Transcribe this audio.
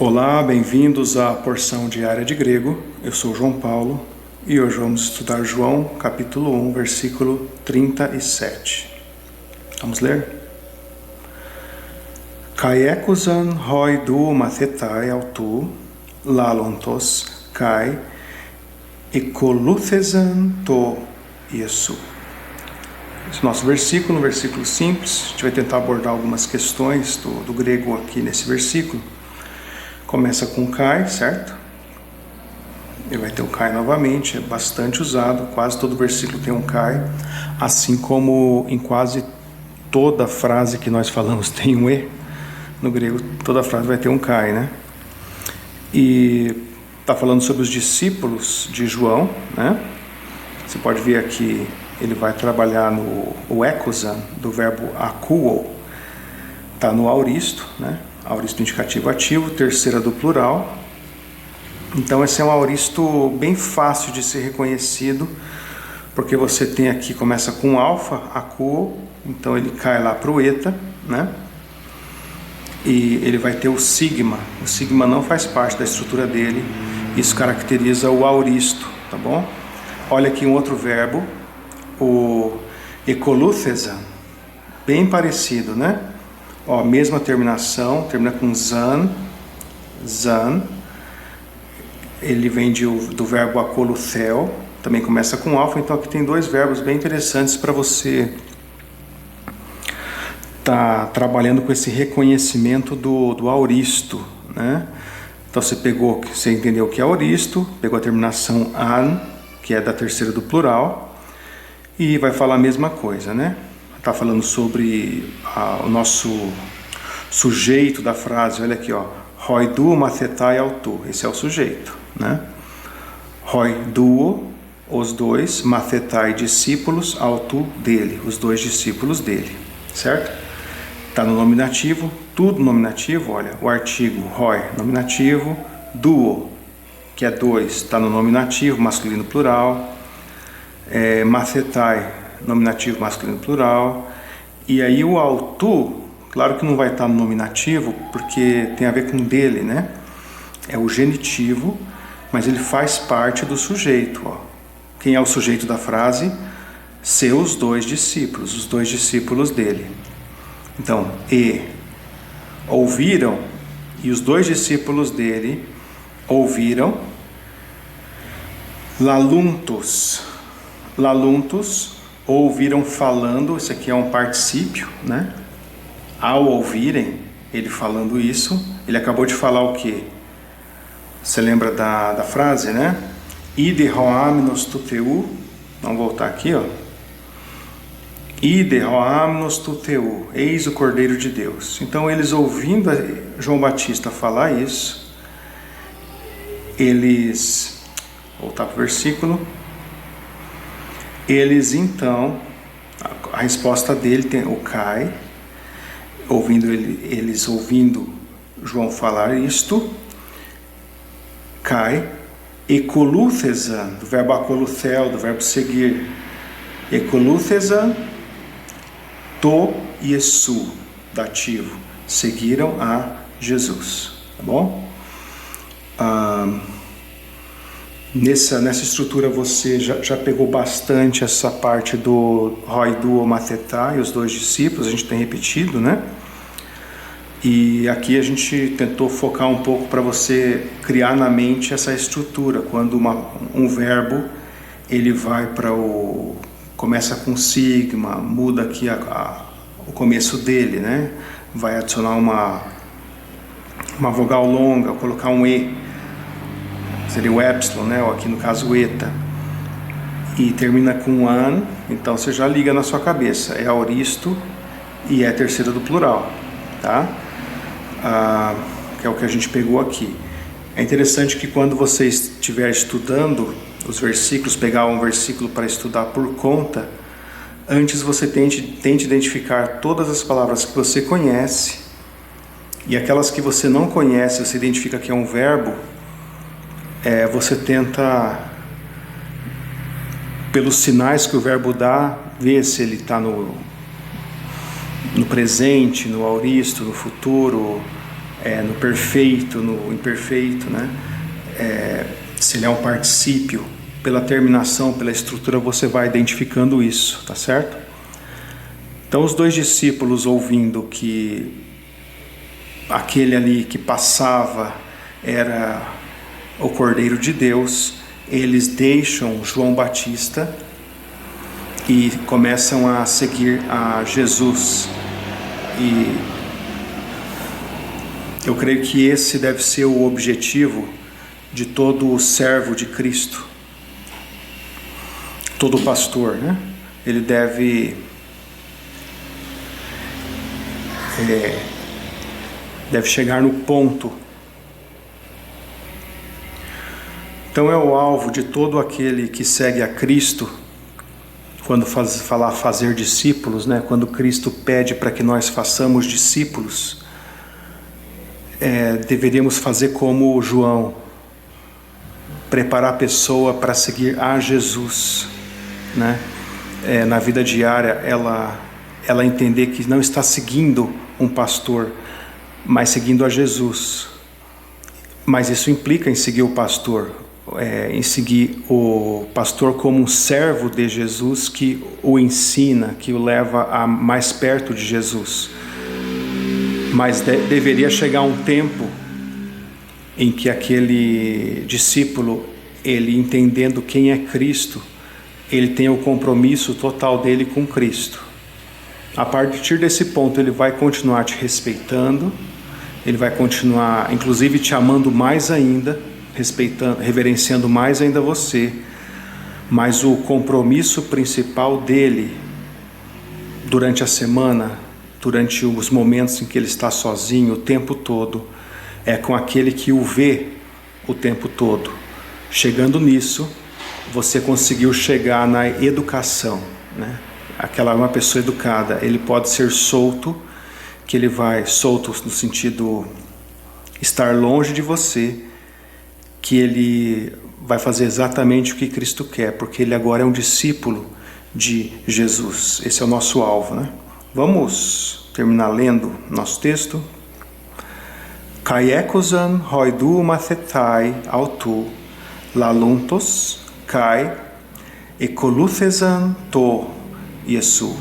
Olá, bem-vindos à porção diária de grego. Eu sou João Paulo e hoje vamos estudar João, capítulo 1, versículo 37. Vamos ler? Kai ekousan hoi duo mathetai autou, lalontos kai ekoluthesan to Iesu. Esse nosso versículo, um versículo simples. A gente vai tentar abordar algumas questões do grego aqui nesse versículo. Começa com Kai, certo? E vai ter o Kai novamente, é bastante usado, quase todo versículo tem um Kai, assim como em quase toda frase que nós falamos tem um E. No grego, toda frase vai ter um Kai, né? E está falando sobre os discípulos de João, né? Você pode ver aqui, ele vai trabalhar no ekousan, do verbo akouo, está no auristo, né? Auristo indicativo ativo, terceira do plural. Então esse é um auristo bem fácil de ser reconhecido, porque você tem aqui, começa com alfa, akouo, então ele cai lá para o eta, né? E ele vai ter o sigma não faz parte da estrutura dele, isso caracteriza o auristo, tá bom? Olha aqui um outro verbo, o ekoluthesan, bem parecido, né? Ó, mesma terminação, termina com zan, ele vem do verbo akoluthel, também começa com alfa, então aqui tem dois verbos bem interessantes para você tá trabalhando com esse reconhecimento do auristo, né? Então você entendeu o que é auristo, pegou a terminação an, que é da terceira do plural, e vai falar a mesma coisa, né? Está falando sobre o nosso sujeito da frase. Olha aqui, ó, hoi duo mathetai autou, esse é o sujeito, né? Hoi duo, os dois, mathetai, discípulos, autou, dele, os dois discípulos dele, certo? Está no nominativo, tudo nominativo, olha, o artigo hoi, nominativo, duo, que é dois, está no nominativo, masculino plural, mathetai, nominativo masculino plural, e aí o autou, claro que não vai estar no nominativo, porque tem a ver com dele, né? É o genitivo, mas ele faz parte do sujeito, ó. Quem é o sujeito da frase? Seus dois discípulos, os dois discípulos dele. Então, ouviram, e os dois discípulos dele ouviram, laluntos, ouviram falando, isso aqui é um particípio, né? Ao ouvirem ele falando isso, ele acabou de falar o quê? Você lembra da frase, né? Ide hoamnos tu teu, vamos voltar aqui, ó. Ide hoamnos tu teu, eis o Cordeiro de Deus. Então eles ouvindo João Batista falar isso, voltar para o versículo, eles então, a resposta dele tem o Kai, eles ouvindo João falar isto, Kai, ekoluthesan, do verbo akoluthel, do verbo seguir, ekoluthesan, to Iesu, dativo, seguiram a Jesus, tá bom? Nessa estrutura você já pegou bastante essa parte do hoi duo mathetai, os dois discípulos, a gente tem repetido, né? E aqui a gente tentou focar um pouco para você criar na mente essa estrutura, quando um verbo ele vai para começa com sigma, muda aqui o começo dele, né? Vai adicionar uma vogal longa, colocar um E, seria o epsilon, né? Ou aqui no caso o eta, e termina com an, então você já liga na sua cabeça, é auristo e é a terceira do plural, tá? Que é o que a gente pegou aqui. É interessante que quando você estiver estudando os versículos, pegar um versículo para estudar por conta, antes você tente identificar todas as palavras que você conhece, e aquelas que você não conhece, você identifica que é um verbo, você tenta, pelos sinais que o verbo dá, ver se ele está no presente, no auristo, no futuro, no perfeito, no imperfeito, né? Se ele é um particípio, pela terminação, pela estrutura, você vai identificando isso, tá certo? Então os dois discípulos, ouvindo que aquele ali que passava era o Cordeiro de Deus, eles deixam João Batista e começam a seguir a Jesus. E eu creio que esse deve ser o objetivo de todo servo de Cristo, todo pastor, né? Ele deve chegar no ponto. Então é o alvo de todo aquele que segue a Cristo. Quando falar fazer discípulos, né? Quando Cristo pede para que nós façamos discípulos, deveríamos fazer como João, preparar a pessoa para seguir a Jesus, né? Na vida diária, ela entender que não está seguindo um pastor, mas seguindo a Jesus. Mas isso implica em seguir o pastor, em seguir o pastor como um servo de Jesus que o ensina, que o leva a mais perto de Jesus. Mas deveria chegar um tempo em que aquele discípulo, ele entendendo quem é Cristo, ele tem o compromisso total dele com Cristo. A partir desse ponto, ele vai continuar te respeitando, ele vai continuar, inclusive, te amando mais ainda, respeitando, reverenciando mais ainda você, mas o compromisso principal dele durante a semana, durante os momentos em que ele está sozinho, o tempo todo, é com aquele que o vê o tempo todo. Chegando nisso, você conseguiu chegar na educação, né? Aquela uma pessoa educada, ele pode ser solto, que ele vai solto no sentido estar longe de você, que ele vai fazer exatamente o que Cristo quer, porque ele agora é um discípulo de Jesus. Esse é o nosso alvo, né? Vamos terminar lendo nosso texto. Kai ekosan hoidu mathetai autu laluntos kai ekoluthesan to Yesu.